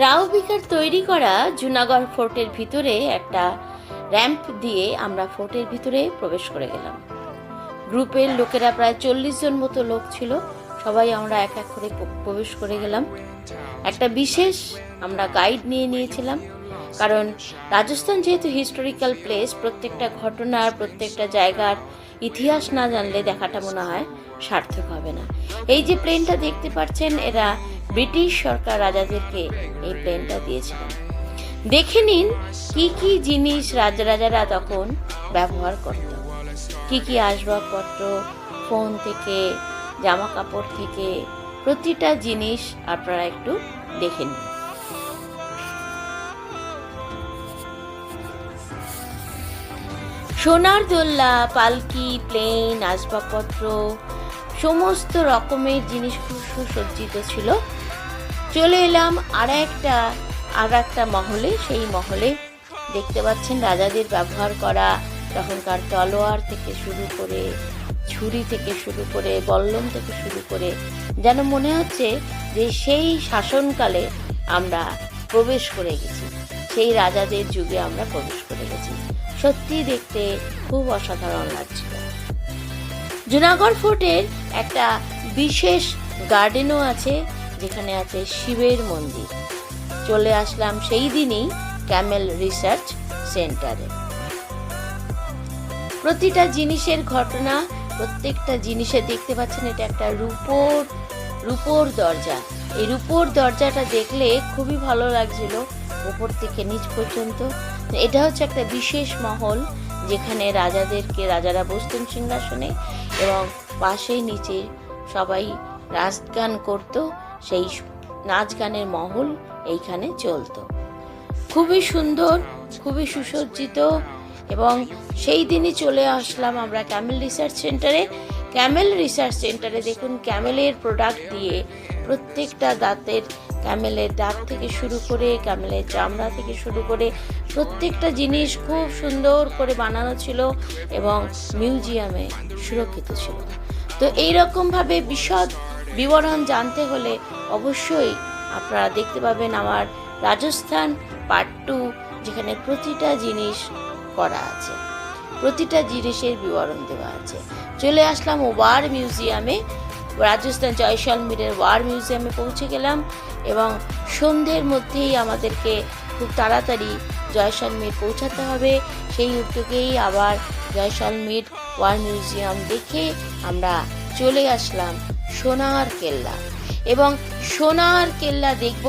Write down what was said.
রাও বিকার তৈরি করা জুনাগড় ফোর্টের ভিতরে একটা র্যাম্প দিয়ে আমরা ফোর্টের ভিতরে প্রবেশ করে গেলাম। গ্রুপের লোকেরা প্রায় 40 জন মতো লোক ছিল। সবাই আমরা এক এক করে প্রবেশ করে গেলাম। একটা বিশেষ আমরা গাইড নিয়েছিলাম, কারণ রাজস্থান যেহেতু হিস্টোরিক্যাল প্লেস, প্রত্যেকটা ঘটনার প্রত্যেকটা জায়গার ইতিহাস না জানলে দেখাটা মনে হয় সার্থক হবে না। এই যে প্লেনটা দেখতে পাচ্ছেন, এরা ব্রিটিশ সরকার রাজাদেরকে এই প্লেনটা দিয়েছিলেন। দেখে নিন কি কি জিনিস রাজারা তখন ব্যবহার করত, কি কি আসবাবপত্র, ফোন থেকে জামা কাপড় থেকে প্রতিটা জিনিস আপনারা একটু দেখে নিন। সোনার দোল্লা, পালকি, প্লেন, আসবাবপত্র, সমস্ত রকমের জিনিস খুব সুসজ্জিত ছিল। চলে এলাম আর একটা মহলে। সেই মহলে দেখতে পাচ্ছেন রাজাদের ব্যবহার করা তখনকার তলোয়ার থেকে শুরু করে, ছুরি থেকে শুরু করে, বল্লম থেকে শুরু করে, যেন মনে হচ্ছে যে সেই শাসনকালে আমরা প্রবেশ করে গেছি, সেই রাজাদের যুগে আমরা প্রবেশ করে গেছি। সত্যি দেখতে খুব অসাধারণ লাগছিল। জুনাগড় ফোর্টের একটা বিশেষ গার্ডেনও আছে, যেখানে আছে শিবের মন্দির। চলে আসলাম সেই দিনই ক্যামেল রিসার্চ সেন্টারে। প্রতিটা জিনিসের ঘটনা, প্রত্যেকটা জিনিসে দেখতে পাচ্ছেন এটা একটা রূপোর দরজা। এই রূপোর দরজাটা দেখলে খুবই ভালো লাগছিল উপর থেকে নিচ পর্যন্ত। এটা হচ্ছে একটা বিশেষ মহল, যেখানে রাজারা বসতেন সিংহাসনে, এবং পাশেই নিচে সবাই নাচ গান করত। সেই নাচ গানের মহল এইখানে চলতো। খুবই সুন্দর, খুবই সুসজ্জিত। এবং সেই দিনই চলে আসলাম আমরা ক্যামেল রিসার্চ সেন্টারে। ক্যামেল রিসার্চ সেন্টারে দেখুন, ক্যামেলের প্রোডাক্ট দিয়ে প্রত্যেকটা দাঁতের, ক্যামেলের দাঁত থেকে শুরু করে, ক্যামেলের চামড়া থেকে শুরু করে প্রত্যেকটা জিনিস খুব সুন্দর করে বানানো ছিল এবং মিউজিয়ামে সুরক্ষিত ছিল। তো এইরকমভাবে বিশদ বিবরণ জানতে হলে অবশ্যই আপনারা দেখতে পাবেন আমার রাজস্থান পার্ট 2, যেখানে প্রতিটা জিনিস করা আছে, প্রতিটা জিনিসের বিবরণ দেওয়া আছে। চলে আসলাম ওয়ার মিউজিয়ামে, রাজস্থান জয়সলমীরের ওয়ার মিউজিয়ামে পৌঁছে গেলাম, এবং সন্ধ্যের মধ্যেই আমাদেরকে খুব তাড়াতাড়ি জয়সলমীর পৌঁছাতে হবে। সেই উদ্যোগেই আবার জয়সলমীর ওয়ার মিউজিয়াম দেখে আমরা চলে আসলাম সোনার কেল্লা, এবং সোনার কেল্লা দেখব।